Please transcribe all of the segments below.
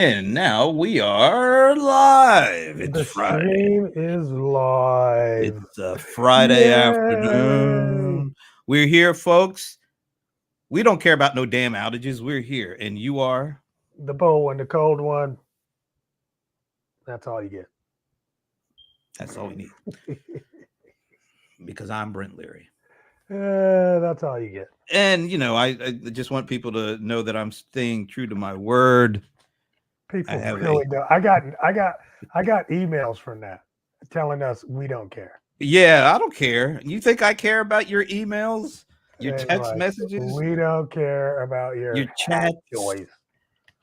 And now we are live. It's The Friday. stream is live. It's a Friday Yay! afternoon. We're here, folks. We don't care about no damn outages. We're here, and you are. The bold one, the cold one. That's all you That's all we need. Because I'm Brent Leary. that's all you get. And, I just want people to know that I'm staying true to my word. I People have a. really don't. I got emails from that telling us we don't care. Yeah, I don't care. You think I care about your emails, your They're text like, messages, we don't care about your your hack chats? choice.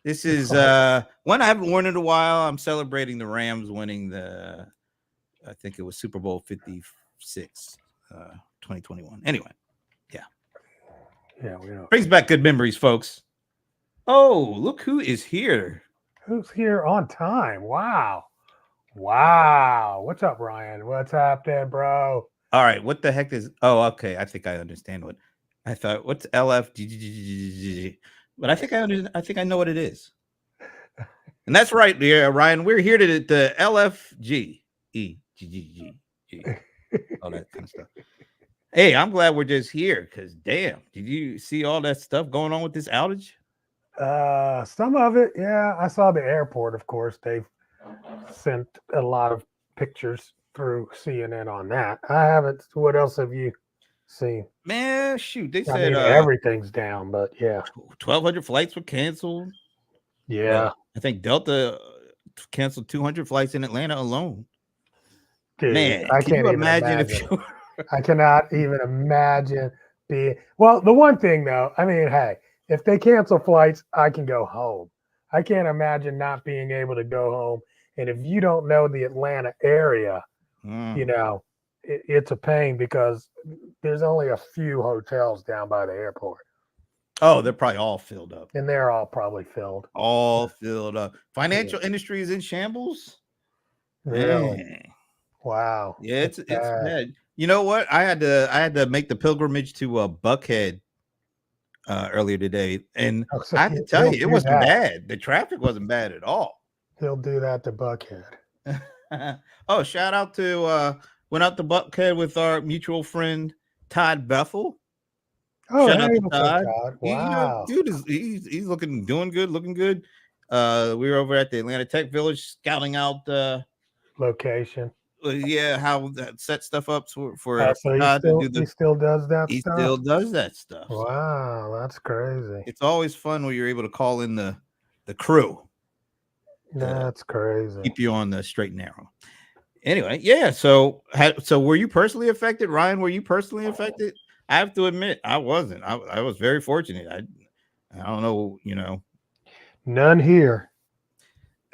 This It's is like, one I haven't worn in a while. I'm celebrating the Rams winning I think it was Super Bowl 56, 2021. Anyway, yeah. yeah, we don't. Brings back good memories, folks. Oh, look who is here. Who's here on time? Wow. Wow. What's up, Ryan? What's happening, bro? All right, what the heck is okay, I think I understand what I thought. What's LF? But I think I know what it is. And that's right, yeah, Ryan. We're here to the LFG. All that kind of stuff. Hey, I'm glad we're just here because damn, did you see all that stuff going on with this outage? Some of it, yeah. I saw the airport, of course. They've sent a lot of pictures through CNN on that. I haven't. What else have you seen? Man, shoot, they I said mean, everything's down, but yeah, 1,200 flights were canceled. yeah, I think Delta canceled 200 flights in Atlanta alone. dude, Man, I can can't you even imagine if imagine. you I cannot even imagine being. Well, the one thing though, I mean, hey, if they cancel flights, I can go home. I can't imagine not being able to go home. And if you don't know the Atlanta area, you Mm. know, it's a pain because there's only a few hotels down by the airport, Oh, they're probably all filled up. and they're all probably filled. All filled up. Yeah, Financial industry is in shambles. really? Man. Wow, Yeah, it's it's bad. bad. You know what? I had to make the pilgrimage to Buckhead earlier today, and Oh, so I have to tell he'll you, it do wasn't that. bad. The traffic wasn't bad at all. He'll do that to Buckhead. Oh, shout out to went out to Buckhead with our mutual friend Todd Bethel. Oh, Shout out hey, to what's up, Todd. Todd? He, Wow, dude is he's looking doing good, looking good. We were over at the Atlanta Tech Village scouting out location. yeah, how that set stuff up for So he Todd to still do he the still does that he still stuff. does that stuff. So Wow, that's crazy. it's always fun when you're able to call in the crew to That's crazy. keep you on the straight and narrow. Anyway, yeah. So were you personally affected, Ryan? Were you personally affected? I have to admit, I wasn't. I was very fortunate. I don't know. None here.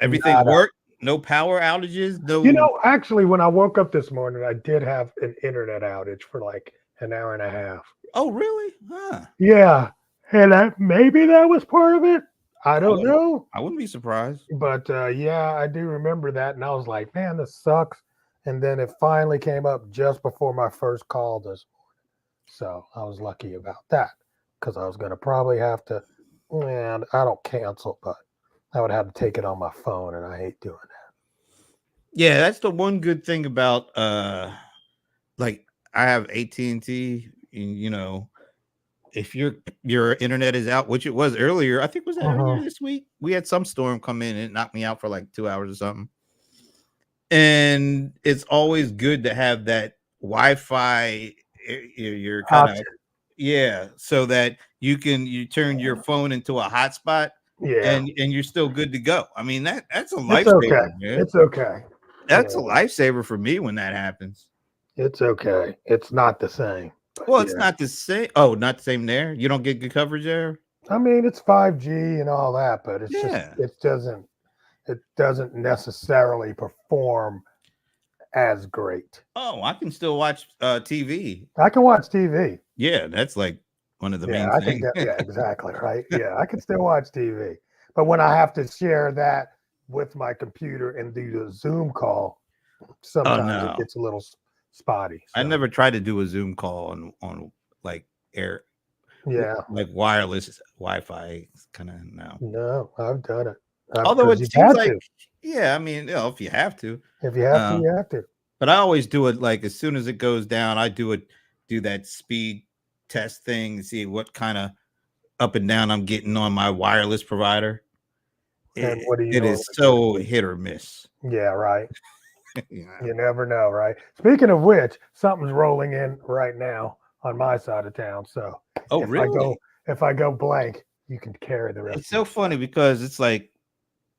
Everything Nada. worked. No power outages. You No. know, actually, when I woke up this morning, I did have an internet outage for like an hour and a half. Oh, really? Huh. Yeah, and maybe that was part of it. I I don't wouldn't. know, I wouldn't be surprised. but yeah, I do remember that, and I was like, "Man, this sucks." And then it finally came up just before my first call this morning, so I was lucky about that because I was going to probably have to. And I don't cancel, but I would have to take it on my phone, and I hate doing Yeah, that's the one good thing about like I have AT&T, and if your internet is out, which it was earlier, I think was that. that earlier this week, we had some storm come in and it knocked me out for like 2 hours or something. And it's always good to have that Wi-Fi. You're kind of Option. yeah, so that you turn your phone into a hotspot Yeah, and you're still good to go. I mean that's a it's okay. lifesaver, man. It's okay. That's a Yeah, lifesaver for me when that happens. it's okay. It's not the same, but Well, it's yeah. not the same. Oh, not the same there. You don't get good coverage there. I mean, it's 5G and all that, but it's just Yeah. it doesn't necessarily perform as great. Oh, I can still watch TV. I can watch TV. Yeah, that's like one of the Yeah, main I can things. get yeah, exactly, right? Yeah, I can still watch TV. But when I have to share that with my computer and do the Zoom call, Oh sometimes it no, gets a little spotty. I So, never tried to do a Zoom call on like yeah. like wireless Wi-Fi. Kind of no. No, I've done it. Although because it you've seems had like, to. yeah, I mean, if you have to, If you have to, uh, you have to. but I always do it like as soon as it goes down. I do that speed test thing and see what kind of up and down I'm getting on my wireless provider. And what do you It is normally get? so hit or miss. Yeah, right. Yeah. You never know, right? Speaking of which, something's rolling in right now on my side of town. So Oh, if I really? go if I go blank, you can carry the rest It's of so funny because it's like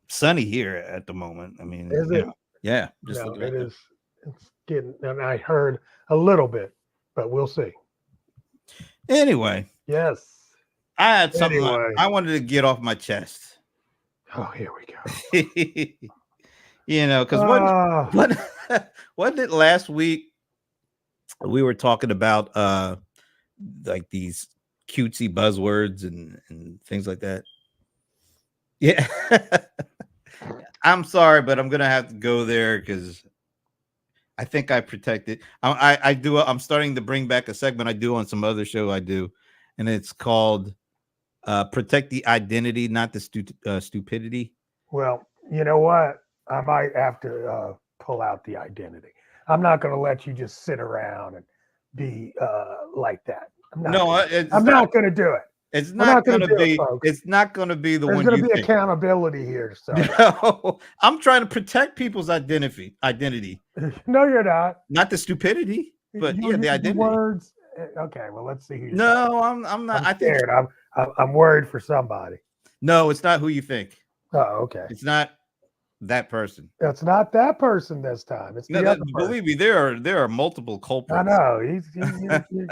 sunny here at the moment. I mean, it. Is it? yeah, just No, looking it at the. is. It's getting, and I heard a little bit, but we'll see. Anyway, Yes. I had something Anyway. I wanted to get off my chest. Oh, here we go. Because Ah, what wasn't it last week we were talking about like these cutesy buzzwords and things like that. Yeah. I'm sorry, but I'm gonna have to go there because I think I protected. I do. I'm starting to bring back a segment I do on some other show I do, and it's called "Protect the Identity, Not the Stupidity." well, you know what? I might have to pull out the identity. I'm not going to let you just sit around and be like that. I'm not. No, I'm it's not. not going to do it. It's We're not not going to gonna do it, be. folks. It's not gonna be the There's one going to you be think. accountability here. So No, I'm trying to protect people's identity, no, you're not. not the stupidity, but You'll yeah, the use the identity. words. Okay, well, let's see who you're talking. No, I'm not. I'm I think scared. I'm worried for somebody. no, it's not who you think. Oh, okay. It's not that person. It's not that person this time. It's No, the other person. believe me, there are multiple I culprits. know.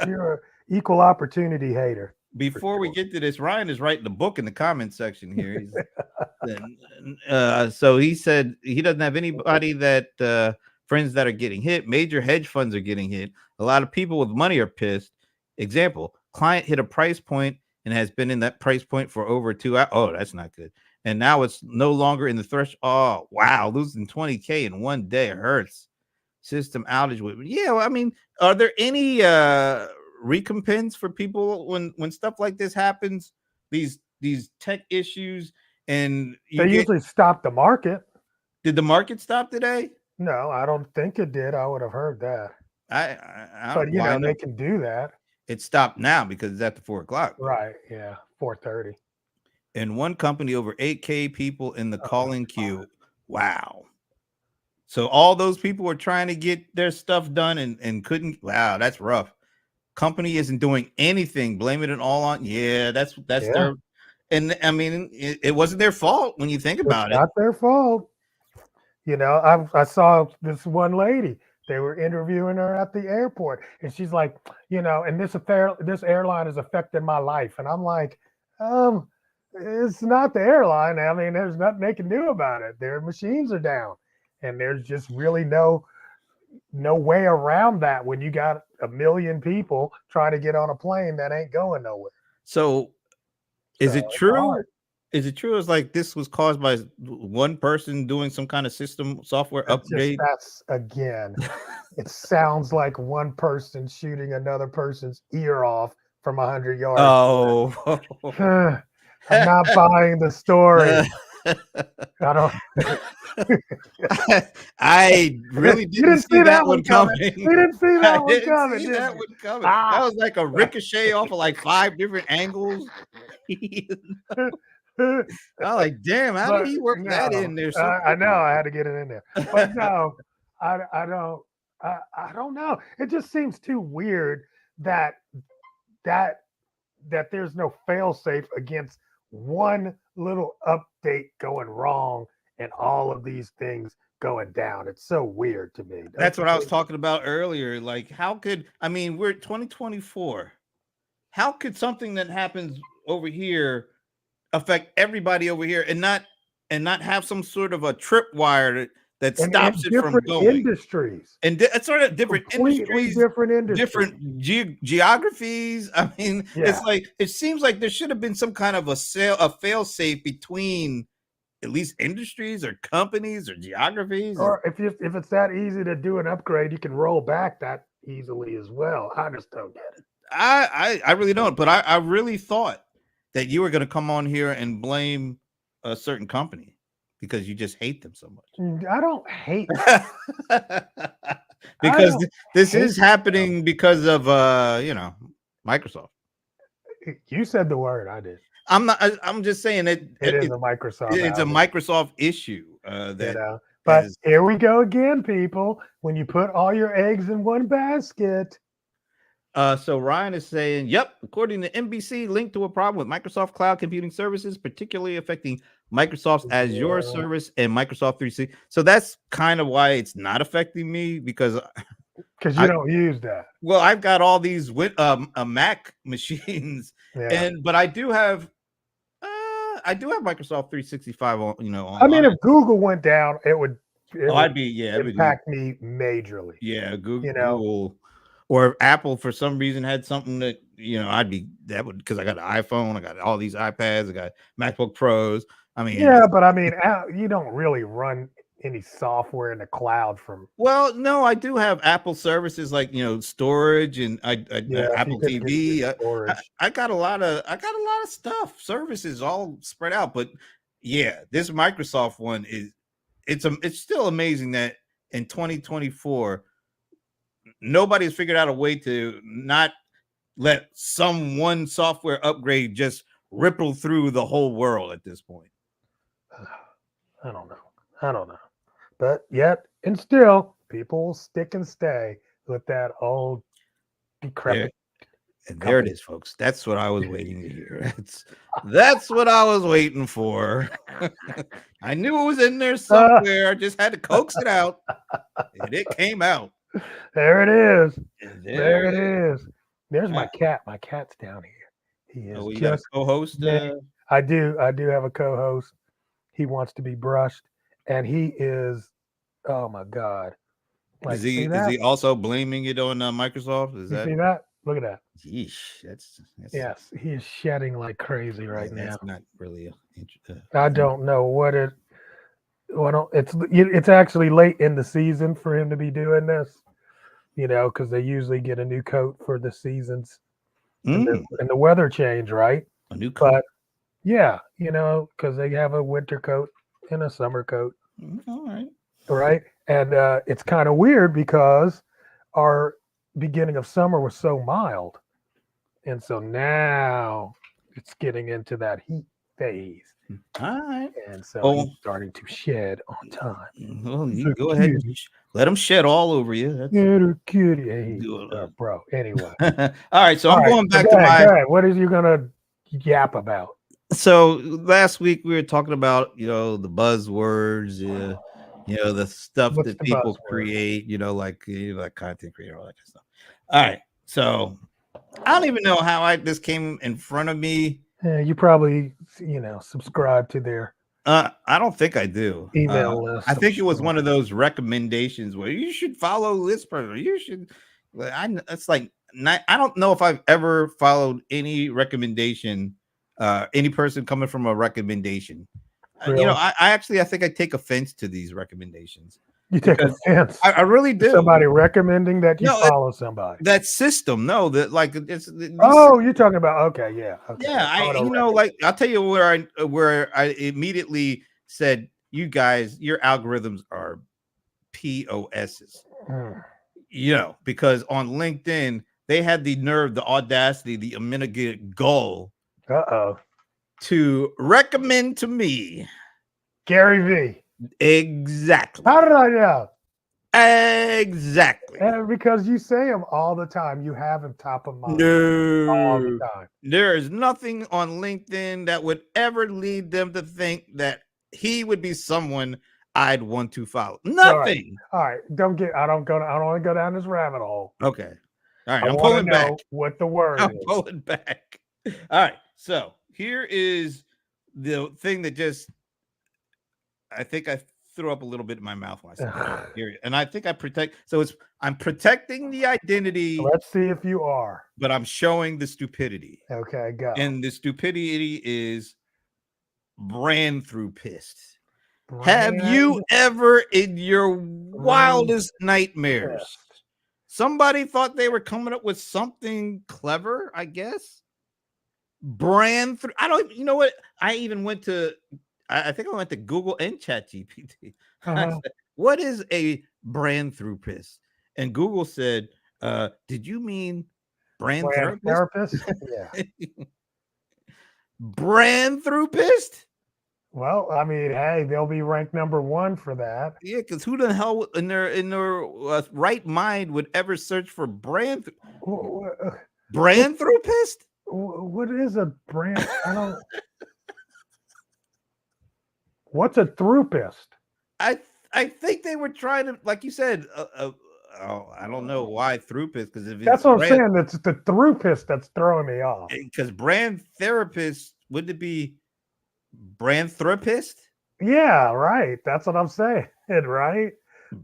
You're an equal opportunity hater for Before we sure. get to this, Ryan is writing the book in the comment section here. So he said he doesn't have anybody that friends that are getting hit. Major hedge funds are getting hit. A lot of people with money are pissed. Example: client hit a price point and has been in that price point for over 2 hours. Oh, that's not good. And now it's no longer in the threshold. Oh, wow, losing 20K in one day hurts. System outage with yeah. Well, I mean, are there any recompense for people when stuff like this happens? These tech issues and you They get usually stop the market. did the market stop today? No, I don't think it did. I would have heard that. I But don't why not? they can do that. It stopped now because it's after 4 o'clock. Right. Yeah. 4:30. And one company over 8K people in the calling queue. Wow. So all those people were trying to get their stuff done and couldn't. Wow, that's rough. Company isn't doing anything, blaming it all on. Yeah, that's Yeah. their. And I mean, it wasn't their fault when you think It's about it. not their fault. I saw this one lady. They were interviewing her at the airport, and she's like, and this airline is affecting my life, and I'm like, it's not the airline. I mean, there's nothing they can do about it. Their machines are down, and there's just really no way around that when you got a million people trying to get on a plane that ain't going nowhere. So, is So it it's true? hard. Is it true? It's like this was caused by one person doing some kind of system software upgrade. That's again, it sounds like one person shooting another person's ear off from 100 yards. Oh, I'm not buying the story. I don't. I really You didn't didn't see see that that one one coming. coming. You didn't see I that one didn't coming, see did that you? one coming. That Ah. was like a ricochet off of like 5 different angles. I'm like, damn, how did But he work that in no, there so I know quickly? I had to get it in there. But no, I don't. I don't know. It just seems too weird that that that there's no fail safe against one little update going wrong and all of these things going down. It's so weird to me. Don't That's you what I was think? talking about earlier. Like, how could I mean we're 2024? How could something that happens over here affect everybody over here and not have some sort of a tripwire that And stops it from different going? industries, And it's sort of different completely industries, different industries. different geographies. I mean, Yeah. it's like it seems like there should have been some kind of a fail safe between at least industries or companies or geographies. Or if it's that easy to do an upgrade, you can roll back that easily as well. I just don't get it. I really don't, but I really thought that you were going to come on here and blame a certain company. because you just hate them so much. I don't hate. Because don't this hate is happening because of Microsoft. You said the word. I did. I'm just saying It is a Microsoft. it's a outage, Microsoft issue that But is. here we go again, people. When you put all your eggs in one basket. So Ryan is saying, yep, according to NBC, linked to a problem with Microsoft Cloud Computing Services, particularly affecting Microsoft's Azure Yeah. service and Microsoft 360. So that's kind of why it's not affecting me, because You don't use that. well, I've got all these Mac machines, Yeah. but I do have Microsoft 365 on, I mean, online. if Google went down, it would I'd be impact me majorly. Google or if Apple for some reason had something that because I got an iPhone, I got all these iPads, I got MacBook Pros. I mean, Yeah, but I mean, you don't really run any software in the cloud from. well, no, I do have Apple services like storage and Yeah, if you Apple couldn't get TV. your storage. I got a lot of stuff, services all spread out. But yeah, this Microsoft one it's still amazing that in 2024 nobody's figured out a way to not let some one software upgrade just ripple through the whole world at this point. I don't know. But yet and still, people will stick and stay with that old decrepit. And there it is, folks. That's what I was waiting to hear. That's what I was waiting for. I knew it was in there somewhere. I just had to coax it out, and it came out. There it is. There it is. There's my cat. My cat's down here. He is you got a co-host? I do have a co-host. He wants to be brushed, and he is. Oh my God! Is he also blaming it on Microsoft? You see that? Look at that. Yeesh, that's yes. He is shedding like crazy right now. That's not really. I don't know what it. Well, it's actually late in the season for him to be doing this. Because they usually get a new coat for the seasons and the weather change, right? A new coat. But yeah, because they have a winter coat and a summer coat. All right. Right. And it's kind of weird because our beginning of summer was so mild. And so now it's getting into that heat phase. All right. And so he's starting to shed on time. Well, you go ahead and let him shed all over you. Little cutie. Bro. Anyway. All right. So I'm going back to my. What is you going to yap about? So last week we were talking about, the buzzwords, the stuff that people create, like content creator, all that kind of stuff. All right. So I don't even know how this came in front of me. You probably, subscribe to their. I don't think I do. Email list. I think it was one of those recommendations where you should follow this person. You should. It's like I don't know if I've ever followed any recommendation. Any person coming from a recommendation. Really? I think I take offense to these recommendations. You take offense. I really do. Somebody recommending that you follow somebody. That system, no, that like it's. You're talking about yeah. Okay. Yeah, I'll tell you where I immediately said, you guys, your algorithms are POSs. Because on LinkedIn they had the nerve, the audacity, the unmitigated gall. To recommend to me Gary V. Exactly. How did I know? Exactly. Because you say him all the time. You have him top of mind. No. All the time. There is nothing on LinkedIn that would ever lead them to think that he would be someone I'd want to follow. Nothing. All right. I don't want to go down this rabbit hole. Okay. All right. I'm pulling back. What the word is. I'm pulling back. All right. So here is the thing that I think I threw up a little bit in my mouth when I said that. And I think I'm protecting the identity. Let's see if you are. But I'm showing the stupidity. Okay, go. And the stupidity is brand through pissed. Have you ever in your wildest nightmares somebody thought they were coming up with something clever, I guess? Brand through. You know what? I even went to I think I went to Google and Chat GPT. I Uh-huh. said, what is a brand therapist? And Google said, did you mean brand Brand therapist? therapist. Yeah. Brand therapist? Well, I mean, hey, they'll be ranked number one for that. Yeah, because who the hell in their right mind would ever search for What, brand therapist? what is a brand? I don't. What's a therapist? I I think they were trying to, like you said, oh, I don't know why therapist, because if That's it's what I'm brand, saying. It's the therapist that's throwing me off. because brand therapist, wouldn't it be brand therapist? Yeah, right. That's what I'm saying, right?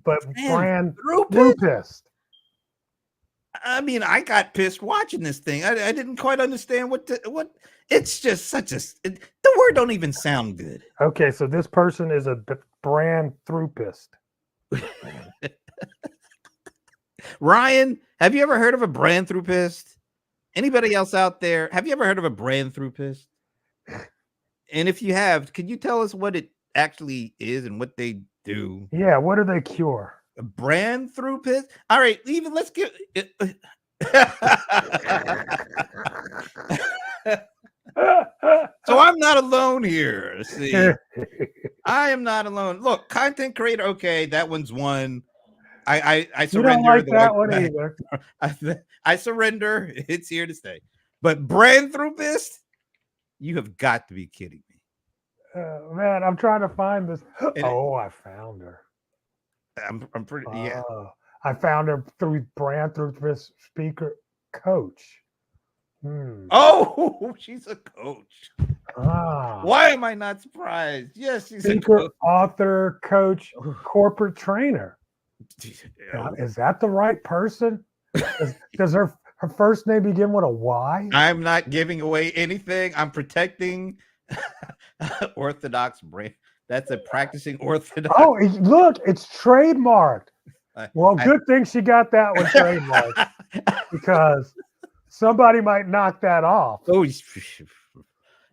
But Brand brand therapist? therapist. I mean, I got pissed watching this thing. I didn't quite understand what. It's just such the word don't even sound good. Okay, so this person is a brand therapist. Ryan, have you ever heard of a brand therapist? Anybody else out there? Have you ever heard of a brand therapist? And if you have, can you tell us what it actually is and what they do? Yeah, what do they cure? A brand therapist? All right, even let's get it. So I'm not alone here. See, I am not alone. Look, content creator. Okay, that one's one. I You don't surrender. like that one either. I surrender. It's here to stay. But brand therapist, you have got to be kidding me. Man, I'm trying to find this. And Oh, I found her. I'm pretty yeah. I found her through brand therapist speaker coach. Hmm. Oh, she's a coach. Ah, Why am I not surprised? Yes, she's a speaker, coach. author, coach, corporate trainer. Now, Oh, is that the right person? Does her first name begin with a Y? I'm not giving away anything. I'm protecting Orthodox brand. That's a practicing Orthodox. Oh, look, it's trademarked. Well, I- good thing she got that one trademarked because somebody might knock that off. Oh,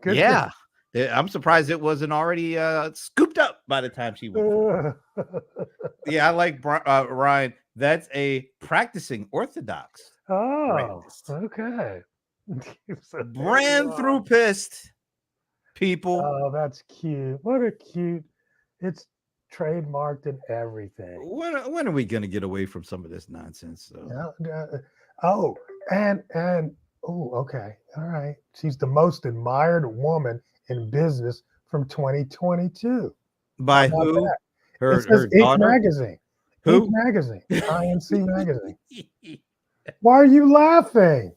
Good yeah. I'm surprised it wasn't already scooped up by the time she went. Yeah, I like Ryan. That's a practicing Orthodox Oh, brandist. okay. So there you Brand are. therapist, people. Oh, that's cute. What a cute. It's trademarked and everything. When are we gonna get away from some of this nonsense? So? Oh, and oh, okay. All right. She's the most admired woman in business from 2022. How By about who? that? It Her says Inc. daughter? Magazine. Inc. Who? Magazine. INC Magazine. Why are you laughing?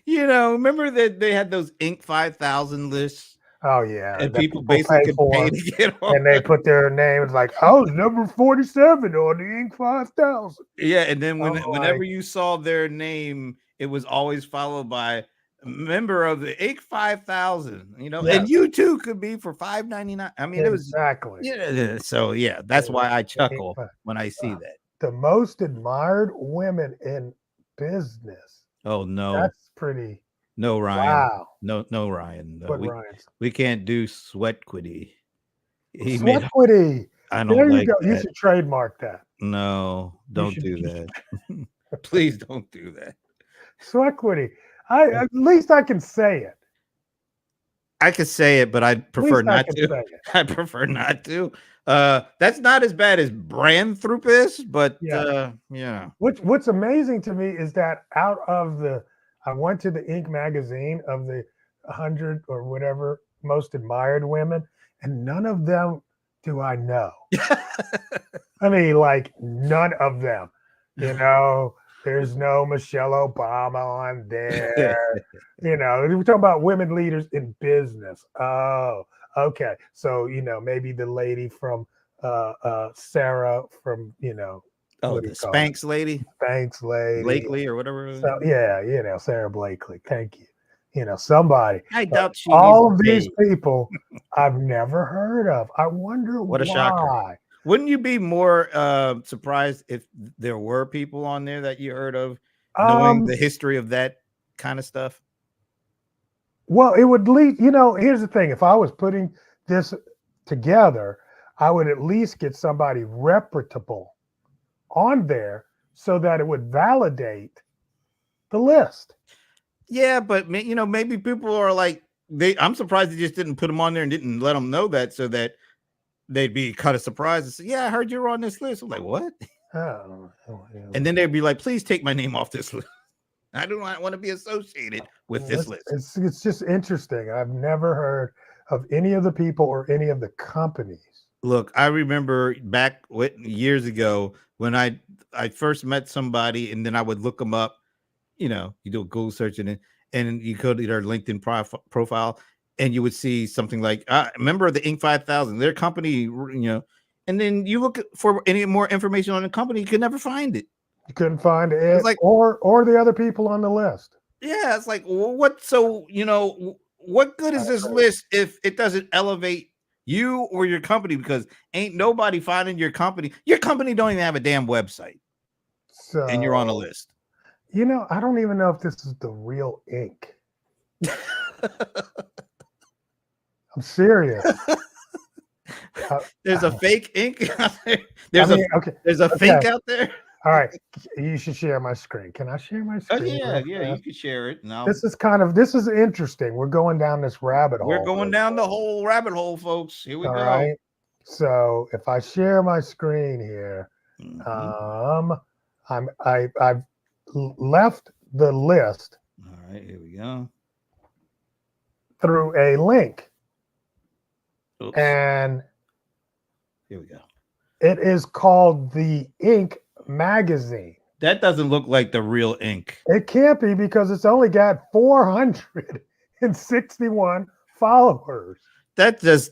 Remember that they had those Inc. 5,000 lists, Oh yeah, and that people people basically pay could pay for, to get on. and they put their names like, "Oh, number 47 on the Inc. 5000." Yeah, and then I'm whenever like, you saw their name, it was always followed by a member of the Inc. 5,000. yes, And you too could be for $5.99. I mean, it was exactly. yeah. So yeah, that's why I The Inc. chuckle when I see that. The most admired women in business. Oh no, That's pretty. no, Ryan, Wow. no, Ryan. No, What we Ryan's we can't do sweat quitty. He made. Sweatquity. I There don't you like go. You that. should trademark that. No, You don't should do that. Please don't do that. Sweatquity. I at least I can say it. I could say it, but I At prefer least I not can to. say it. I prefer not to. That's not as bad as brand therapist, but Yeah. yeah. What's amazing to me is that out of I went to the Inc. magazine of the 100 or whatever most admired women, and none of them do I know. I mean, like none of them. There's no Michelle Obama on there. We're talking about women leaders in business. Oh, okay. So maybe the lady from Sarah from Oh, what do the you call it? Spanx lady, Thanks, lady. Blakely or whatever. So yeah, Sarah Blakely. Thank you. Somebody. I But doubt she needs all to of these pay. people I've never heard of. I wonder What a shocker! why. Wouldn't you be more surprised if there were people on there that you heard of, knowing Um, the history of that kind of stuff? well, it would lead, here's the thing. If I was putting this together, I would at least get somebody reputable on there so that it would validate the list. Yeah, but maybe people are like I'm surprised they just didn't put them on there and didn't let them know that so that they'd be kind of surprised and say, "Yeah, I heard you're on this list." I'm like, "What?" Oh, And then they'd be like, "Please take my name off this list. I do not want to be associated with this list." It's just interesting. I've never heard of any of the people or any of the companies. Look, I remember back years ago when I first met somebody, and then I would look them up. You do a Google search and you go to their LinkedIn profile, and you would see something like member of the Inc. 5000, their company, and then you look for any more information on the company, you could never find it. You couldn't find It's it like, or the other people on the list. yeah, it's like, well, what? So what good is this list if it doesn't elevate you or your company? Because ain't nobody finding your company. Your company don't even have a damn website, So, and you're on a list. I don't even know if this is the real ink. I'm serious. There's a fake ink out there. There's a fake out there. All right, you should share my screen. Can I share my screen? Oh yeah, you can share it. Now this is interesting. We're going down this rabbit hole. We're going down the whole rabbit hole, folks. Here we go. Right. So if I share my screen here, I've left the list. All right, here we go. Through a link. Oops. And here we go. It is called the Ink magazine. That doesn't look like the real ink. It can't be because it's only got 461 followers. That looks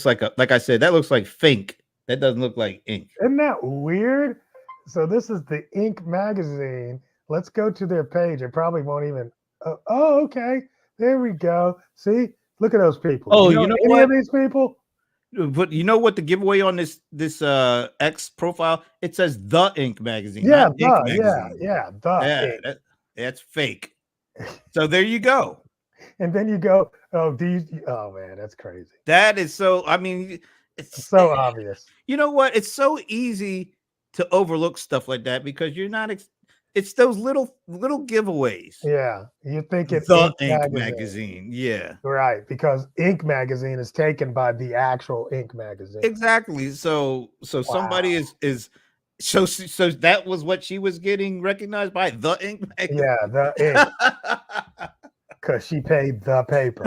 like I said, that looks like fake. That doesn't look like ink. Isn't that weird? So this is the Ink magazine. Let's go to their page. It probably won't even. Oh, okay. There we go. See, look at those people. Oh, you know any what? of these people? But you know what the giveaway on this X profile? It says the Ink magazine. Yeah, that's fake. So there you go. And then you go, oh man, that's crazy. That is so. I mean, it's so obvious. You know what? It's so easy to overlook stuff like that because you're not. It's those little giveaways. Yeah, you think it's the Ink magazine. Yeah, right. Because Ink magazine is taken by the actual Ink magazine. Exactly. So somebody is so that was what she was getting recognized by, the Ink magazine. Yeah, the Ink. Because she paid the paper.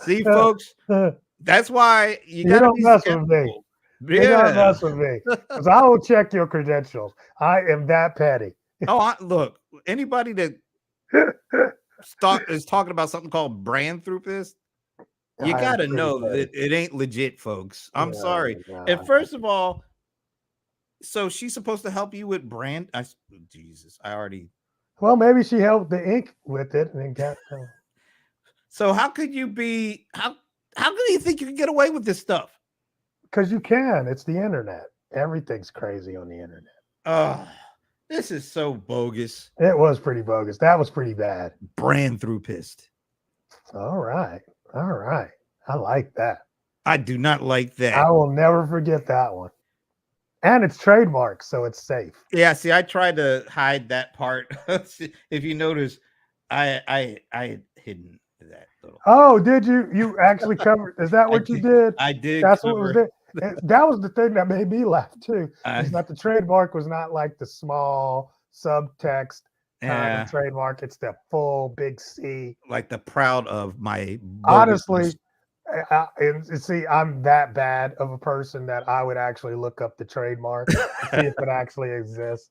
See, folks, that's why you don't mess with me. You don't mess with me, because I will check your credentials. I am that petty. Look, anybody that is talking about something called brand throughput, you got to know that it ain't legit, folks. I'm sorry. And first of all, so she's supposed to help you with brand. Jesus, I already. Well, maybe she helped the Ink with it and got. So how could you be? How can you think you can get away with this stuff? Because you can. It's the internet. Everything's crazy on the internet. Oh, this is so bogus. It was pretty bogus. That was pretty bad. Brand throughput. All right. I like that. I do not like that. I will never forget that one. And it's trademarked, so it's safe. Yeah, see, I tried to hide that part. If you notice, I had hidden that little. Oh, did you? You actually covered? Is that what you did? I did. That's what was there. That was the thing that made me laugh too. Is that the trademark was not like the small subtext kind of trademark. It's the full big C. Like the proud of my. Honestly, see, I'm that bad of a person that I would actually look up the trademark, see if it actually exists.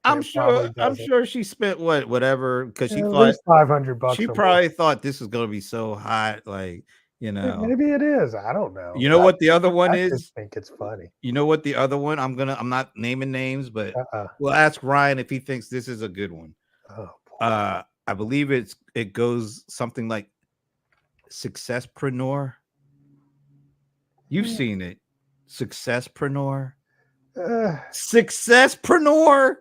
I'm sure she spent whatever because she thought $500. She probably thought this was going to be so hot, like. Maybe it is. I don't know. You know what the other one is? I just think it's funny. You know what the other one? I'm not naming names, but we'll ask Ryan if he thinks this is a good one. Oh, I believe it goes something like Successpreneur. You've seen it, Successpreneur. Successpreneur.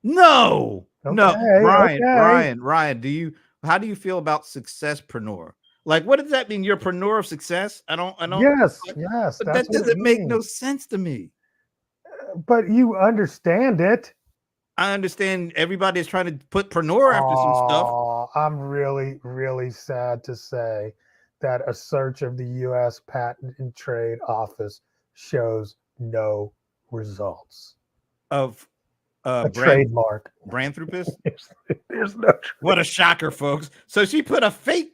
No, okay, Ryan. Do you? How do you feel about successpreneur? Like, what does that mean? You're a preneur of success? I don't. Yes, But, yes, but that's that what it doesn't make no means. sense to me. But you understand it. I understand everybody is trying to put preneur after some stuff. Oh, I'm really, really sad to say that a search of the U.S. Patent and Trade Office shows no results. Of A brand trademark. Branthropist. There's no. What a shocker, folks! So she put a fake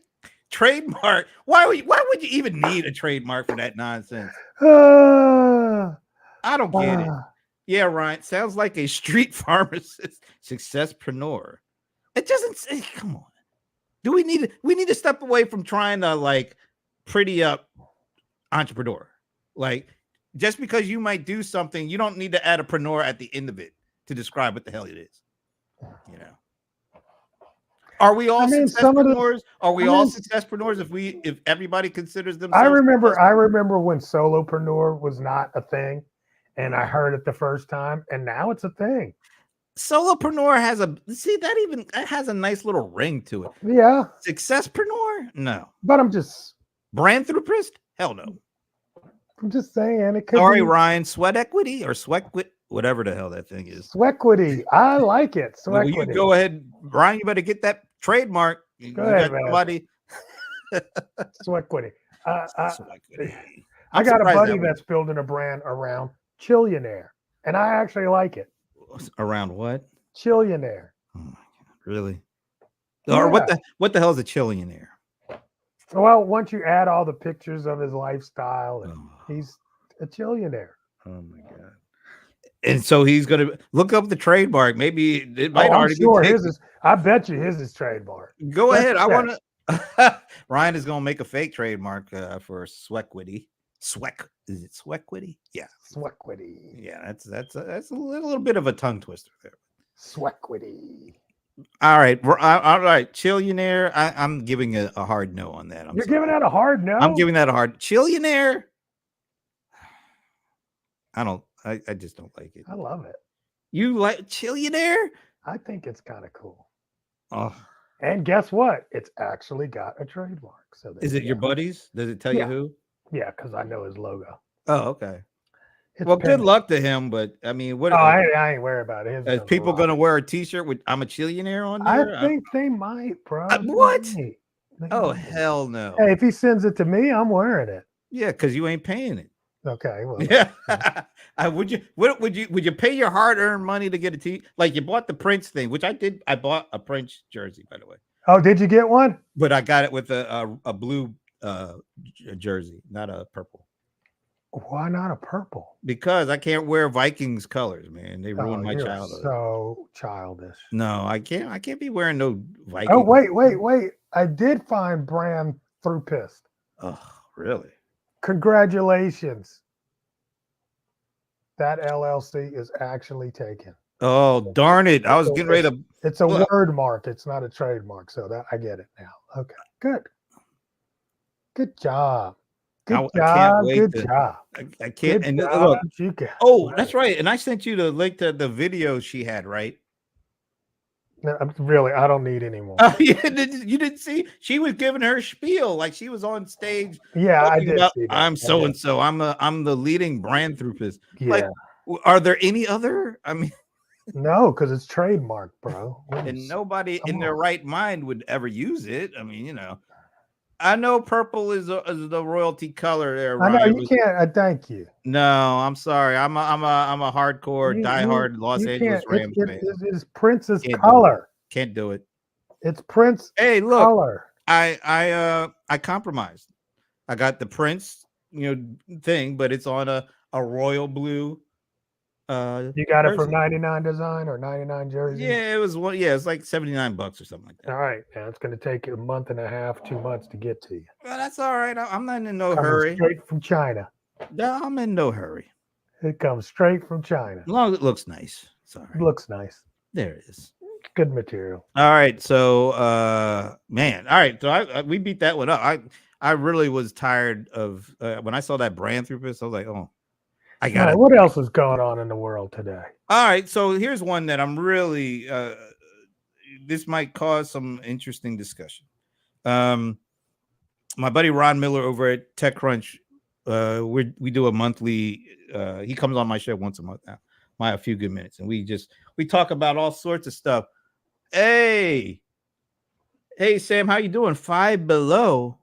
trademark. Why would you even need a trademark for that nonsense? Ah, I don't get it. ah. Yeah, Ryan. Sounds like a street pharmacist successpreneur. It doesn't say. Come on. Do we need to? We need to step away from trying to like pretty up entrepreneur. Like just because you might do something, you don't need to add a preneur at the end of it to describe what the hell it is. You know. Are we all Some of the. successpreneurs? Are we I all mean, successpreneurs if everybody considers I themselves remember. I successful? remember when solopreneur was not a thing, and I Mm. heard it the first time, and now it's a thing. Solopreneur has a that has a nice little ring to it. Yeah, Successpreneur? No. but Branthropist? Hell no. I'm just saying it could Sorry, be Ryan. Sweat equity or sweat whatever the hell that thing is. Swequity. I like it. Well, you Swequity. go ahead, Ryan. You better get that trademark. Go You ahead, got man. somebody. Swequity. Swequity. I I'm got a surprised buddy that that's building a brand around Chillionaire, and I actually like it. was around what? Chillionaire. Oh my god, really? Or Yeah. what the hell is a chillionaire? Well, once you add all the pictures of his lifestyle, and Oh, he's a chillionaire. oh my god. And so he's gonna look up the trademark. Maybe it might Oh, I'm already be sure taken. his is. I bet you his is trademark. Go Let's ahead. I check. want to. Ryan is gonna make a fake trademark for Swequity. Is it Swequity? Yeah. Swequity. Yeah, that's a little bit of a tongue twister there. Swequity. All right, all right. Chillionaire. I'm giving a hard no on that. You're giving that a hard no? I'm giving that a hard chillionaire. I just don't like it. I love it. You like chillionaire? I think it's kind of cool. Oh, And guess what? It's actually got a trademark. So is it your buddies? Does it tell you who? Yeah, because I know his logo. Oh, okay. It's Well, good pending. luck to him. But I mean, what? Oh, I ain't worried about it. Is people gonna wear a T-shirt with "I'm a chillionaire" on I there? think they might, bro. What? They Oh might. hell no! Hey, if he sends it to me, I'm wearing it. Yeah, because you ain't paying it. Okay. Well, Yeah. Would you pay your hard-earned money to get a T? Like you bought the Prince thing, which I did. I bought a Prince jersey, by the way, Oh, did you get one? but I got it with a blue jersey, not a purple. Why not a purple? Because I can't wear Vikings colors, man. They ruined my you're childhood. so childish. No, I can't. I can't be wearing no Vikings. Oh, wait. I did find brand through pissed. Oh, really? Congratulations. That LLC is actually taken. Oh, darn it. I was getting ready to. It's a word mark. It's not a trademark. So that I get it now. Okay. Good. Good job. Good job. Good job. I can't. And look. Oh, that's right. And I sent you the link to the video she had, right? No, really, I don't need any more. Oh, you didn't see? She was giving her spiel like she was on stage. Yeah, I did. See that. I'm so and so. I'm the leading branthropist. Yeah. Like, are there any other? I mean, no, because it's trademark, bro. And nobody in their right mind would ever use it. I mean, you know. I know purple is the royalty color there. I know Ryan. you can't. Thank you. No, I'm sorry. I'm a hardcore, diehard Los Angeles Rams fan. It's Prince's color. Can't do it. It's Prince. Hey, look. Color. I compromised. I got the Prince, thing, but it's on a royal blue. You got it for 99 design or 99 jersey? Yeah, it was one. Yeah, it's like $79 or something like that. All right, now it's going to take a month and a half, 2 months to get to you. Well, that's all right. I'm not in no hurry. Straight from China. No, I'm in no hurry. It comes straight from China. As long as it looks nice. Sorry. It looks nice. There it is. Good material. All right, so man, all right, so we beat that one up. I really was tired of when I saw that branthropist. I was like, oh, I got it. What else is going on in the world today? All right, so here's one that I'm really this might cause some interesting discussion. My buddy Ron Miller over at TechCrunch, we do a monthly. He comes on my show once a month now. A few good minutes, and we talk about all sorts of stuff. Hey, Sam, how you doing? Five Below.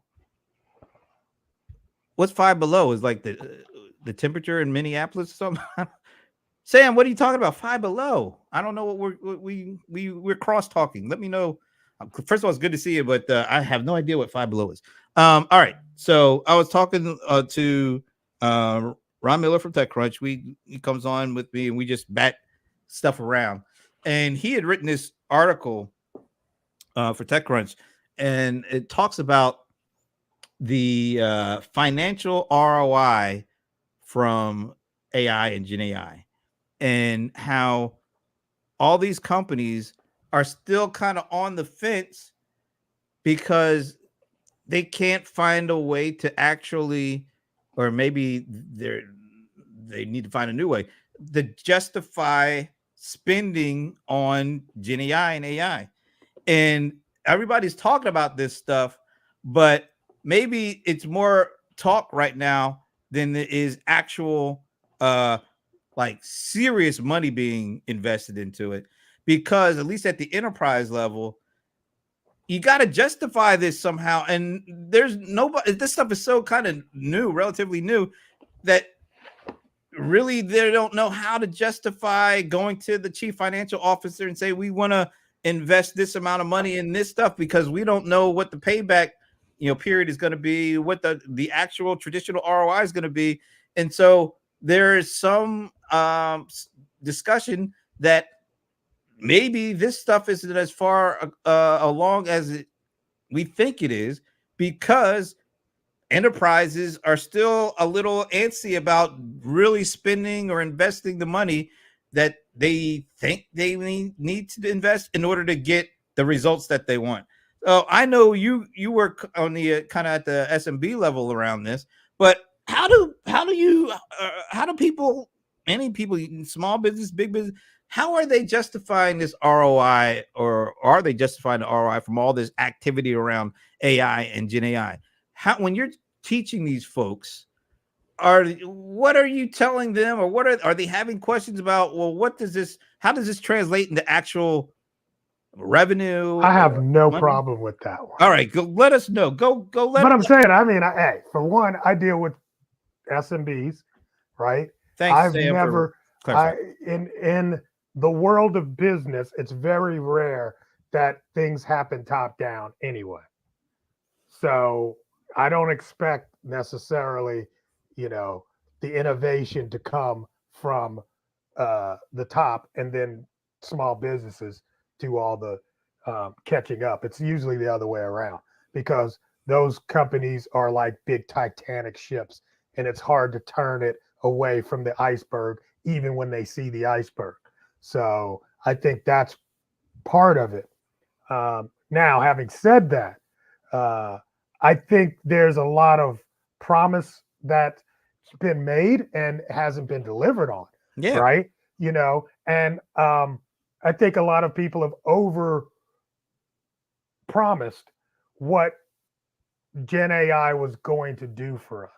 What's Five Below? Is like the temperature in Minneapolis or something? Sam, what are you talking about? Five Below. I don't know what we're cross talking. Let me know. First of all, it's good to see you, but I have no idea what Five Below is. All right. So I was talking to Ron Miller from TechCrunch. He comes on with me and we just bat stuff around. And he had written this article for TechCrunch, and it talks about the financial ROI from AI and Gen AI, and how all these companies are still kind of on the fence because they can't find a way to actually, or maybe they need to find a new way to justify spending on Gen AI and AI. And everybody's talking about this stuff, but maybe it's more talk right now than there is actual like serious money being invested into it, because at least at the enterprise level, you got to justify this somehow. And there's nobody, this stuff is so kind of new, relatively new, that really they don't know how to justify going to the chief financial officer and say, we want to invest this amount of money in this stuff because we don't know what the payback period is going to be, what the actual traditional ROI is going to be. And so there is some discussion that maybe this stuff isn't as far along as we think it is, because enterprises are still a little antsy about really spending or investing the money that they think they need to invest in order to get the results that they want. So I know you work on the kind of at the SMB level around this, but how do people, any people, small business, big business, how are they justifying this ROI, or are they justifying the ROI from all this activity around AI and Gen AI? How, when you're teaching these folks, what are you telling them, or what are they having questions about? Well, how does this translate into actual revenue? I have no money? problem with that one. All right, go let us know. Go let But us. I'm saying, I mean, hey, for one, I deal with SMBs, right? Thanks, I've Sam, never, for clarifying. in the world of business, it's very rare that things happen top down anyway. So I don't expect necessarily, the innovation to come from the top and then small businesses do all the catching up. It's usually the other way around, because those companies are like big Titanic ships, and it's hard to turn it away from the iceberg, even when they see the iceberg. So I think that's part of it. Now, having said that, uh, I think there's a lot of promise that's been made and hasn't been delivered on. Yeah. Right. And I think a lot of people have over promised what Gen AI was going to do for us.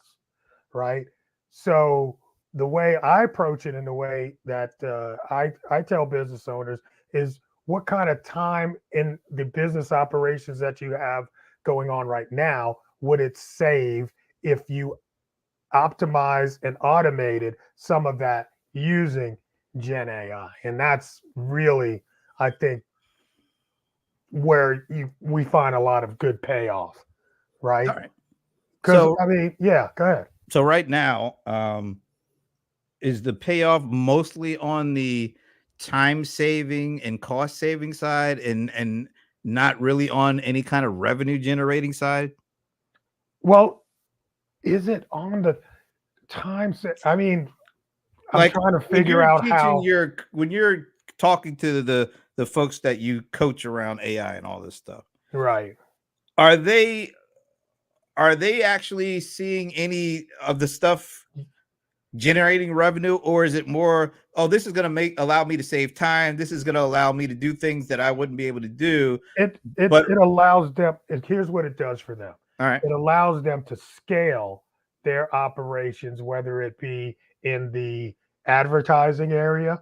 Right. So the way I approach it, and the way that I tell business owners, is what kind of time in the business operations that you have going on right now would it save if you optimized and automated some of that using Gen AI? And that's really, I think, where we find a lot of good payoff, right? All right. Because So I mean, yeah, go ahead. So right now, is the payoff mostly on the time saving and cost saving side, and not really on any kind of revenue generating side? Well, is it on the time set? I mean, I'm Like trying to when figure you're out teaching how. when you're talking to the folks that you coach around AI and all this stuff, Right. are they actually seeing any of the stuff generating revenue, or is it more, oh, this is going to allow me to save time, this is going to allow me to do things that I wouldn't be able to do? But It allows them. Here's what it does for them. all right, It allows them to scale their operations, whether it be in the advertising area,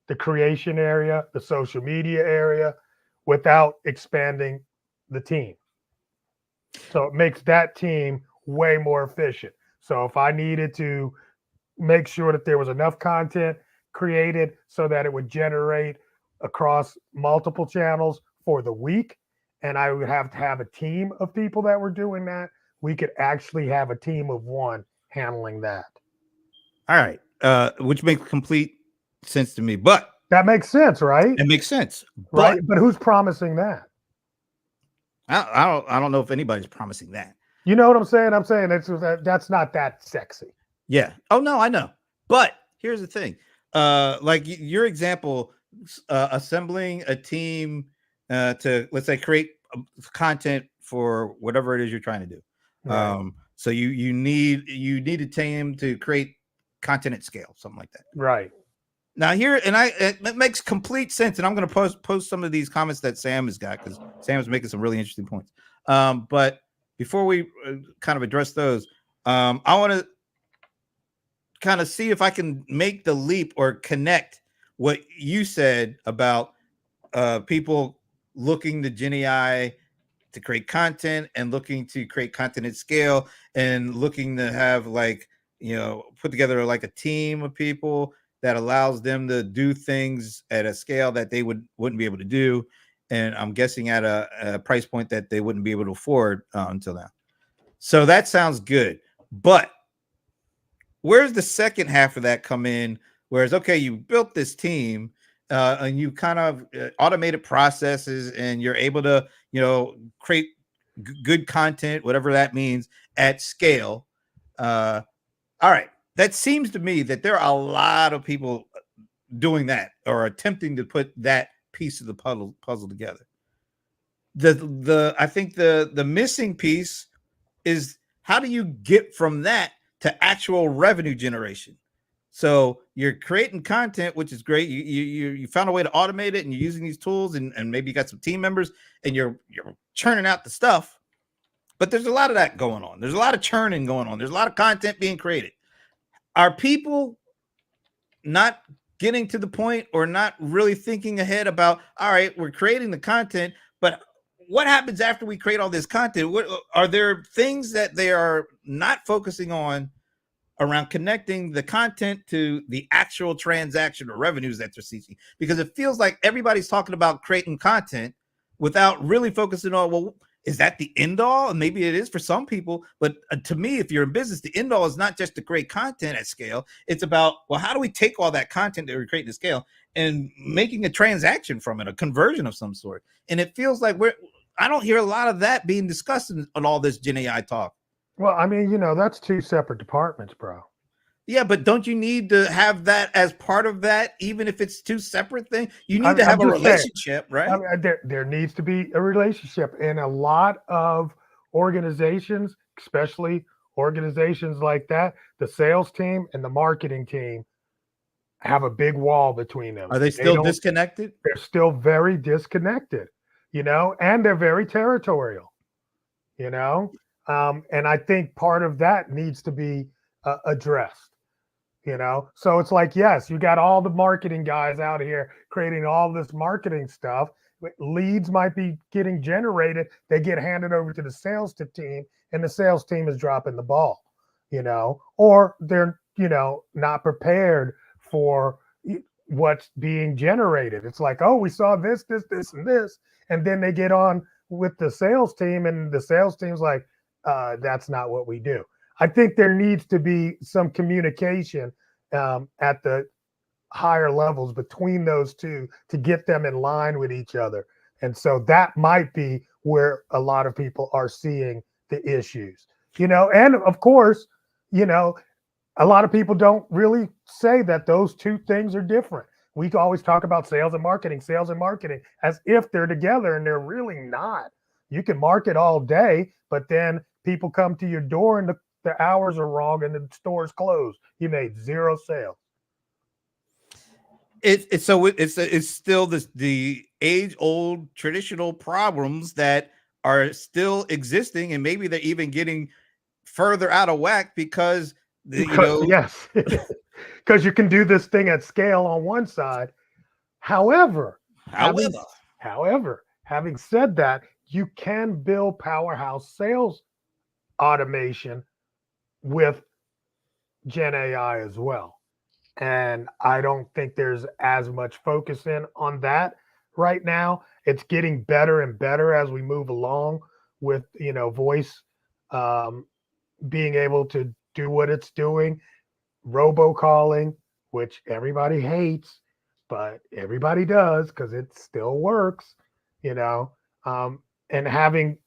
the creation area, the social media area, without expanding the team. So it makes that team way more efficient. So if I needed to make sure that there was enough content created so that it would generate across multiple channels for the week, and I would have to have a team of people that were doing that, we could actually have a team of one handling that. all right, which makes complete sense to me. But That makes sense, right? it makes sense. Right. But who's promising that? I don't know if anybody's promising that. You know what I'm saying? I'm saying that's not that sexy. Yeah. Oh no, I know. But here's the thing. Like your example, assembling a team to, let's say, create content for whatever it is you're trying to do. Right. So you need a team to create content at scale, something like that. Right. Now here, and it makes complete sense. And I'm going to post some of these comments that Sam has got, because Sam is making some really interesting points. But before we kind of address those, I want to kind of see if I can make the leap or connect what you said about people looking to GenAI to create content, and looking to create content at scale, and looking to have, like, put together like a team of people that allows them to do things at a scale that they wouldn't be able to do. And I'm guessing at a price point that they wouldn't be able to afford until now. So that sounds good. But where's the second half of that come in? Whereas, okay, you built this team and you kind of automated processes, and you're able to, create good content, whatever that means, at scale. All right. That seems to me that there are a lot of people doing that, or attempting to put that piece of the puzzle together. I think the missing piece is, how do you get from that to actual revenue generation? So you're creating content, which is great. You found a way to automate it, and you're using these tools, and maybe you got some team members, and you're churning out the stuff. But there's a lot of that going on. There's a lot of churning going on. There's a lot of content being created. Are people not getting to the point, or not really thinking ahead about, all right, we're creating the content, but what happens after we create all this content? What are there things that they are not focusing on around connecting the content to the actual transaction or revenues that they're seeking? Because it feels like everybody's talking about creating content without really focusing on, well, is that the end all? And maybe it is for some people, but to me, if you're in business, the end all is not just to create content at scale. It's about, well, how do we take all that content that we're creating at scale and making a transaction from it, a conversion of some sort? And it feels like I don't hear a lot of that being discussed in all this Gen AI talk. Well, I mean, that's two separate departments, bro. Yeah, but don't you need to have that as part of that, even if it's two separate things? You need to have a relationship, right? I mean, there needs to be a relationship. And a lot of organizations, especially organizations like that, the sales team and the marketing team have a big wall between them. Are they still disconnected? They're still very disconnected, and they're very territorial, and I think part of that needs to be addressed. So it's like, yes, you got all the marketing guys out here creating all this marketing stuff. Leads might be getting generated. They get handed over to the sales team, and the sales team is dropping the ball, or they're, not prepared for what's being generated. It's like, oh, we saw this, and this. And then they get on with the sales team, and the sales team's like, that's not what we do. I think there needs to be some communication at the higher levels between those two to get them in line with each other. And so that might be where a lot of people are seeing the issues, and of course, a lot of people don't really say that those two things are different. We always talk about sales and marketing as if they're together, and they're really not. You can market all day, but then people come to your door and the hours are wrong and the store's closed. You made zero sales. It's still the age old traditional problems that are still existing, and maybe they're even getting further out of whack because Yes, because you can do this thing at scale on one side. However, having however. having said that, you can build powerhouse sales automation with Gen AI as well. And I don't think there's as much focus in on that right now. It's getting better and better as we move along with voice um, being able to do what it's doing, robocalling, which everybody hates, but everybody does because it still works, you know, um, and having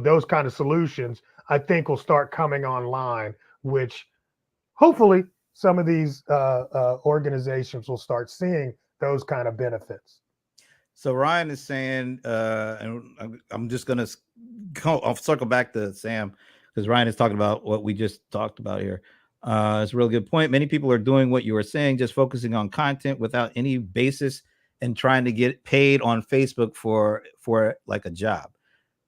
those kind of solutions, I think will start coming online, which hopefully some of these organizations will start seeing those kind of benefits. So Ryan is saying, and I'm just gonna go. I'll circle back to Sam because Ryan is talking about what we just talked about here. It's a really good point. Many people are doing what you were saying, just focusing on content without any basis and trying to get paid on Facebook for like a job.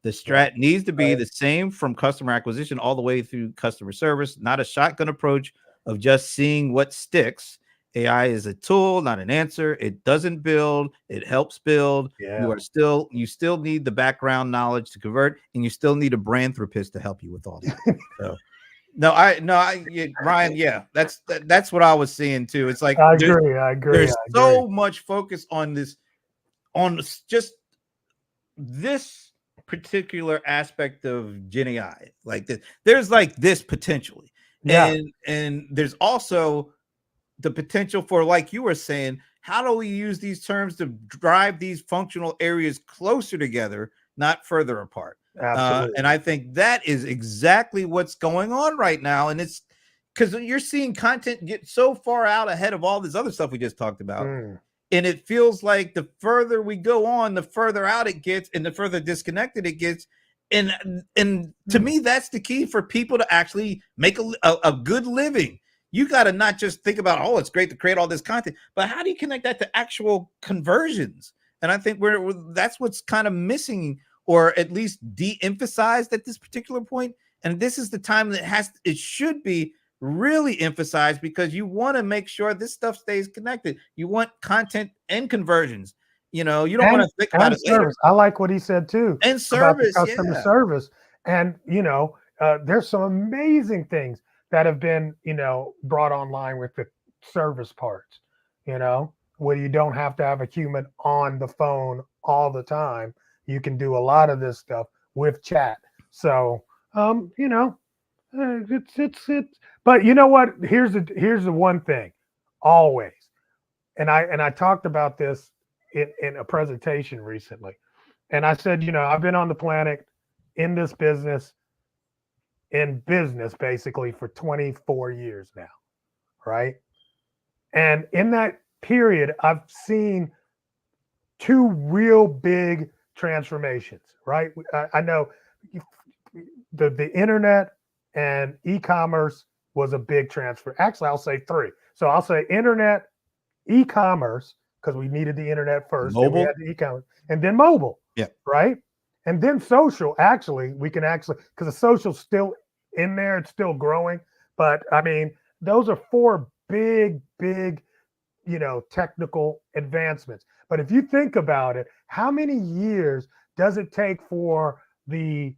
The Yeah. strat needs to be Right. the same from customer acquisition all the way through customer service, not a shotgun approach of just seeing what sticks. AI is a tool, not an answer. It doesn't build, it helps build. Yeah. You still need the background knowledge to convert, and you still need a brand therapist to help you with all that. So Ryan, yeah, that's what I was seeing too. It's like I agree. I agree. there's I agree. so much focus on just this particular aspect of Gen AI, like this, there's like this potentially, Yeah. and there's also the potential for, like you were saying, how do we use these terms to drive these functional areas closer together, not further apart? Absolutely. And I think that is exactly what's going on right now, and it's because you're seeing content get so far out ahead of all this other stuff we just talked about, Mm. and it feels like the further we go on, the further out it gets and the further disconnected it gets. And to Mm. me, that's the key for people to actually make a good living. You got to not just think about, oh, it's great to create all this content, but how do you connect that to actual conversions? And I think that's what's kind of missing, or at least de-emphasized at this particular point. And this is the time that it should be really emphasized, because you want to make sure this stuff stays connected. You want content and conversions. You don't want and to think about and it later. service. I like what he said too And about the service, customer yeah. service. And there's some amazing things that have been brought online with the service parts. Where you don't have to have a human on the phone all the time. You can do a lot of this stuff with chat. So it's. But you know what? Here's the one thing. Always, and I talked about this in a presentation recently. And I said, I've been on the planet in this business basically for 24 years now, right? And in that period, I've seen two real big transformations, right? I know the internet and e-commerce was a big transfer. Actually, I'll say three. So I'll say internet, e-commerce, because we needed the internet first, then we had Mobile. the e-commerce, and then mobile, Yeah. right? And then social. Actually, we can because the social's still in there, it's still growing. But I mean, those are four big, technical advancements. But if you think about it, how many years does it take for the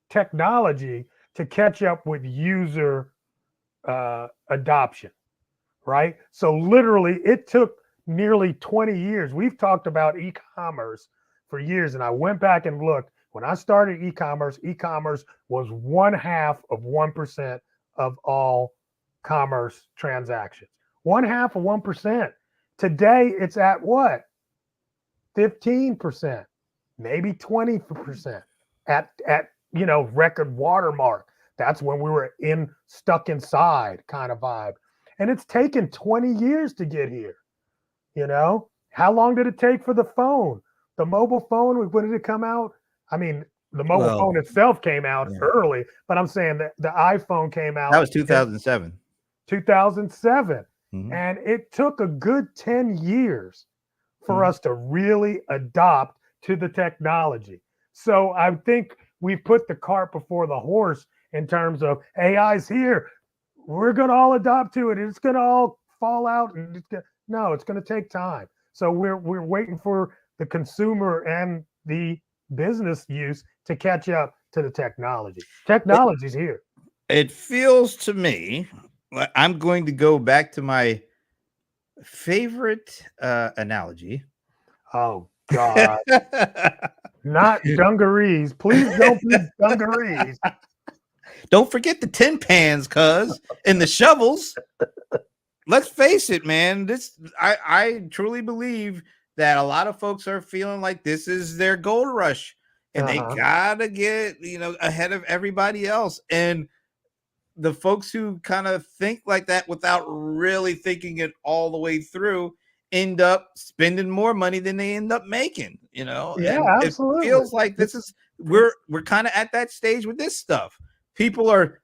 technology to catch up with user adoption? Right? So literally, it took nearly 20 years. We've talked about e-commerce for years, and I went back and looked. When I started e-commerce was 0.5% of all commerce transactions. 0.5%. Today, it's at what? 15%, maybe 20% at record watermark. That's when we were stuck inside kind of vibe. And it's taken 20 years to get here. How long did it take for the phone? The mobile phone, when did it come out? I mean, The mobile Well, phone itself came out yeah, early, but I'm saying that the iPhone came that out was in 2007. 2007, Mhm. and it took a good 10 years for Mhm. us to really adopt to the technology. So I think we've put the cart before the horse in terms of AI's here. We're going to all adopt to it. It's going to all fall out. And no, it's going to take time. So we're waiting for the consumer and the business use to catch up to the technology. It, Technology's here. it feels to me like I'm going to go back to my favorite analogy. Oh God. Not dungarees. Please don't be dungarees. Don't forget the tin pans, cuz, and the shovels. Let's face it, man. I truly believe that a lot of folks are feeling like this is their gold rush and they Uh-huh. gotta get, ahead of everybody else. And the folks who kind of think like that without really thinking it all the way through end up spending more money than they end up making, Yeah, and it absolutely. feels like this It's is we're kind of at that stage with this stuff. People are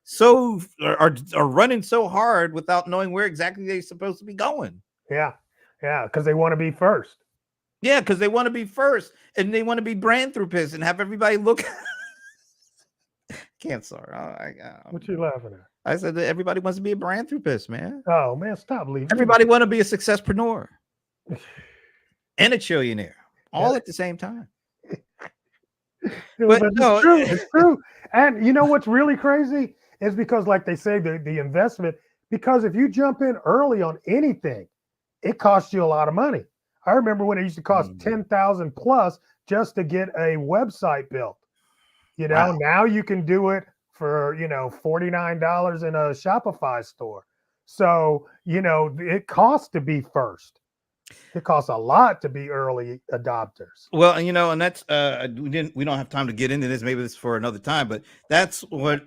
running so hard without knowing where exactly they're supposed to be going. yeah. Yeah, because they want to be first. Yeah, because they want to be first and they want to be brand therapists and have everybody look. Can't sorry. What you laughing at? I said that everybody wants to be a brand therapist, man. Oh man, stop leaving. Leave Everybody want to be a successpreneur and a trillionaire all it. at the same time. But But it's no, true. It's true. And you know what's really crazy is because, like they say, the investment. Because if you jump in early on anything, it costs you a lot of money. I remember when it used to cost mm, 10,000 plus just to get a website built. wow. Now you can do it for $49 in a Shopify store. So it costs to be first. It costs a lot to be early adopters. Well, and that's we don't have time to get into this. Maybe this is for another time, but that's what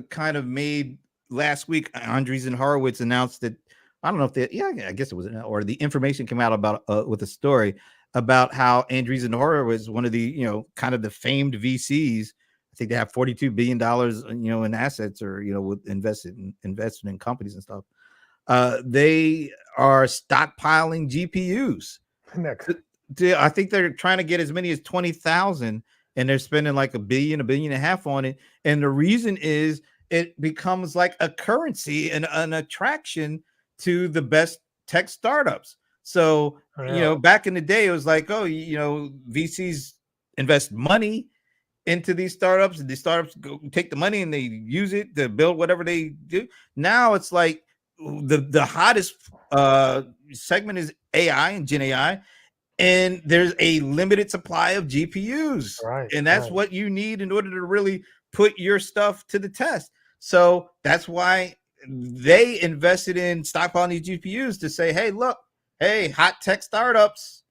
kind of made last week Andreessen Horowitz announced that I don't know if I guess it was or the information came out about with a story about how Andreessen Horowitz, one of the kind of the famed VCs, I think they have $42 billion in assets or with invested in companies and stuff. They are stockpiling GPUs. Next. I think they're trying to get as many as 20,000 and they're spending like a billion and a half on it. And the reason is it becomes like a currency and an attraction to the best tech startups. So, Yeah. back in the day, it was like, oh, VCs invest money into these startups and the startups take the money and they use it to build whatever they do. Now it's like the hottest segment is AI and Gen AI, and there's a limited supply of GPUs, Right. and that's Right. what you need in order to really put your stuff to the test. So that's why they invested in stockpiling these GPUs to say, hey, look, hey, hot tech startups,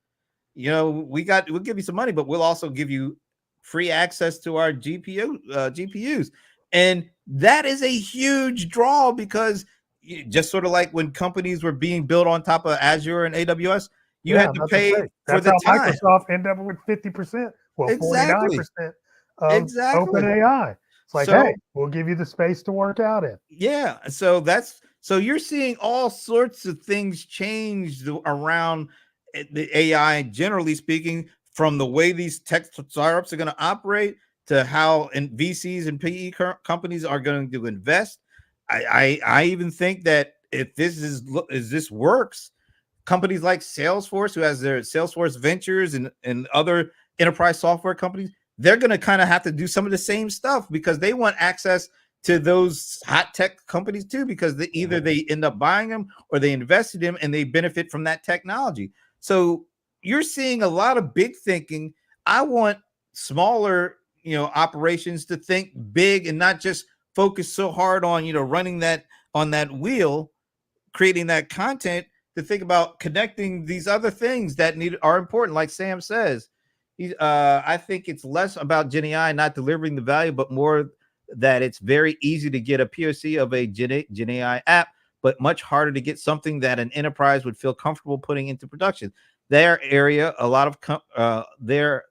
we'll give you some money, but we'll also give you free access to our GPUs. And that is a huge draw because just sort of like when companies were being built on top of Azure and AWS, you Yeah, had I'm to about to pay say for that's the how time. Microsoft ended up with 50%, well, Exactly. 49% of Exactly. OpenAI. It's like, hey, So we'll give you the space to work out in. yeah, so you're seeing all sorts of things change around the AI, generally speaking, from the way these tech startups are going to operate to how VCs and PE companies are going to invest. I even think that if this works, companies like Salesforce, who has their Salesforce Ventures and other enterprise software companies, they're going to kind of have to do some of the same stuff because they want access to those hot tech companies too, because either they end up buying them or they invest in them and they benefit from that technology. So you're seeing a lot of big thinking. I want smaller, operations to think big and not just focus so hard on, running that on that wheel, creating that content, to think about connecting these other things that are important. Like Sam says, I think it's less about Gen AI not delivering the value, but more that it's very easy to get a POC of a Gen AI app, but much harder to get something that an enterprise would feel comfortable putting into production. their area a lot of their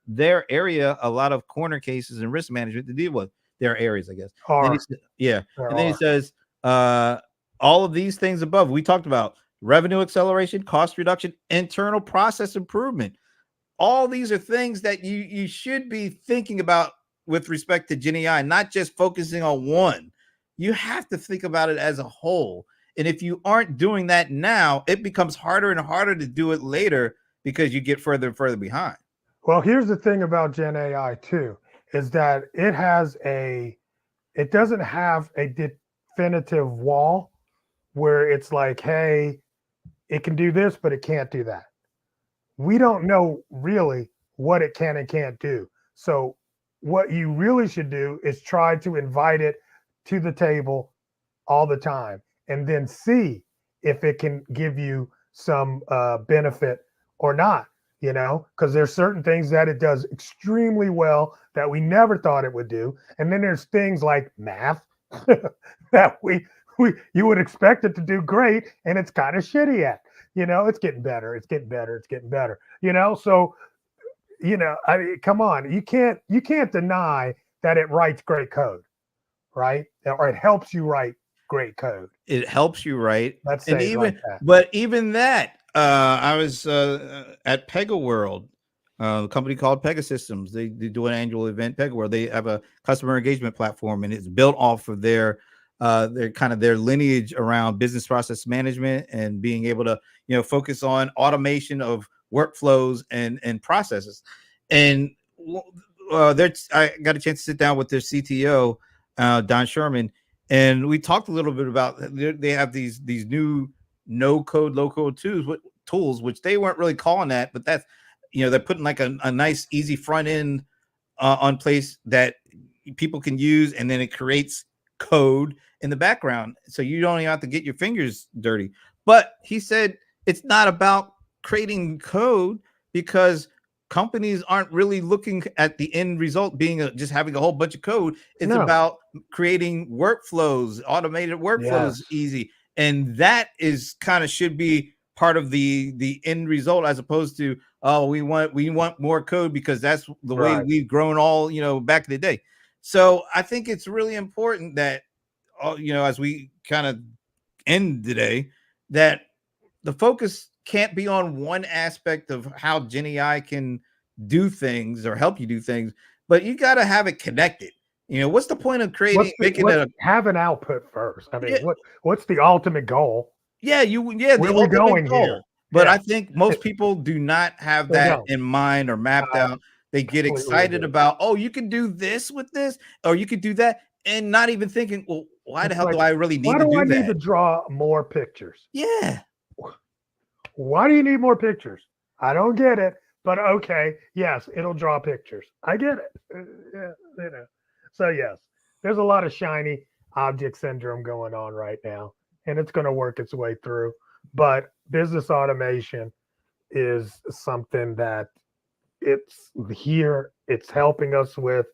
area a lot of corner cases and risk management to deal with. Their areas, I guess. And then Are yeah, there and then he are. says all of these things above we talked about: revenue acceleration, cost reduction, internal process improvement. All these are things that you should be thinking about with respect to Gen AI, not just focusing on one. You have to think about it as a whole. And if you aren't doing that now, it becomes harder and harder to do it later because you get further and further behind. Well, here's the thing about Gen AI too, is that it doesn't have a definitive wall where it's like, hey, it can do this, but it can't do that. We don't know really what it can and can't do. So what you really should do is try to invite it to the table all the time and then see if it can give you some benefit or not, because there's certain things that it does extremely well that we never thought it would do. And then there's things like math that we you would expect it to do great and it's kind of shitty at. It's getting better, it's getting better, it's getting better. So I mean, come on, you can't deny that it writes great code, right? Or it helps you write great code. It helps you, right? Let's And say it like even, that. but even that, I was at Pega World, a company called Pegasystems. They do an annual event, Pega World. They have a customer engagement platform, and it's built off of their kind of their lineage around business process management and being able to focus on automation of workflows and processes. And I got a chance to sit down with their CTO, Don Sherman, and we talked a little bit about they have these new no code, low code tools, which they weren't really calling that, but that's they're putting like a nice easy front end on place that people can use, and then it creates code in the background, so you don't even have to get your fingers dirty. But he said it's not about creating code because companies aren't really looking at the end result being just having a whole bunch of code. It's No. about creating workflows, automated workflows, Yes. easy, and that is kind of should be part of the end result, as opposed to we want more code because that's the way Right. we've grown all back in the day. So I think it's really important that as we kind of end today, that the focus can't be on one aspect of how Gen AI can do things or help you do things, but you got to have it connected. What's the point of making it What's a have an output first? I mean, yeah, what's the ultimate goal? the Where are we ultimate going here? goal. But Yeah, I think most people do not have they that don't. in mind or mapped I out. They get completely excited agree. about, oh, you can do this with this, or you could do that, and not even thinking, well, why the It's hell like, do I really why need to do I do need to that? draw more pictures? Yeah. Why do you need more pictures? I don't get it, but okay, yes, it'll draw pictures. I get it. Yeah, So yes, there's a lot of shiny object syndrome going on right now, and it's going to work its way through. But business automation is something that it's here. It's helping us with.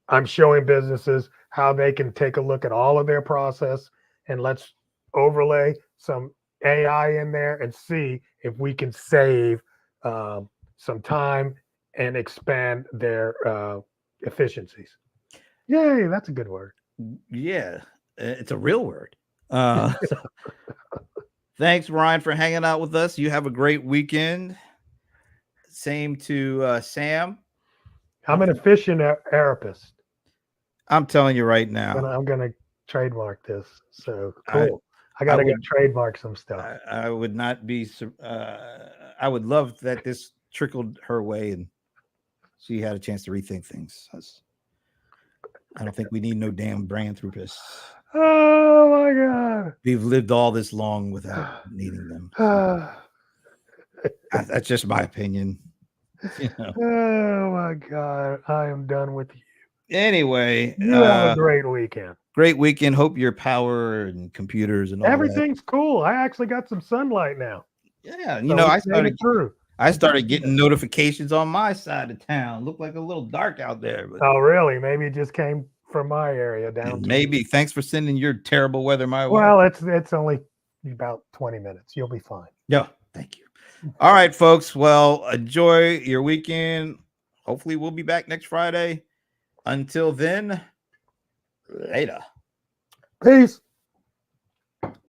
I'm showing businesses how they can take a look at all of their process and let's overlay some AI in there and see if we can save some time and expand their efficiencies. Yay, that's a good word. Yeah, it's a real word. Uh, thanks, Ryan, for hanging out with us. You have a great weekend. Same to Sam. I'm an efficient therapist. I'm telling you right now, I'm gonna trademark this. So I cool. I I gotta go would trademark some stuff. I would not be. I would love that this trickled her way and she had a chance to rethink things. I don't think we need no damn brand therapists. Oh my We've lived all this long without needing them. So god. that's just my opinion. You know. Oh my God. I am done with you. Anyway, You have a great weekend. great weekend. Hope your power and computers and all that. Everything's cool. I actually got some sunlight now. Yeah, So we made it through. I started getting notifications on my side of town. Looked like a little dark out there, but Oh, really? Maybe it just came from my area down to you. maybe. Thanks for sending your terrible weather my way. Well, it's only about 20 minutes. You'll be fine. Yeah, thank you. All right, folks. Well, enjoy your weekend. Hopefully, we'll be back next Friday. Until then, later. Peace.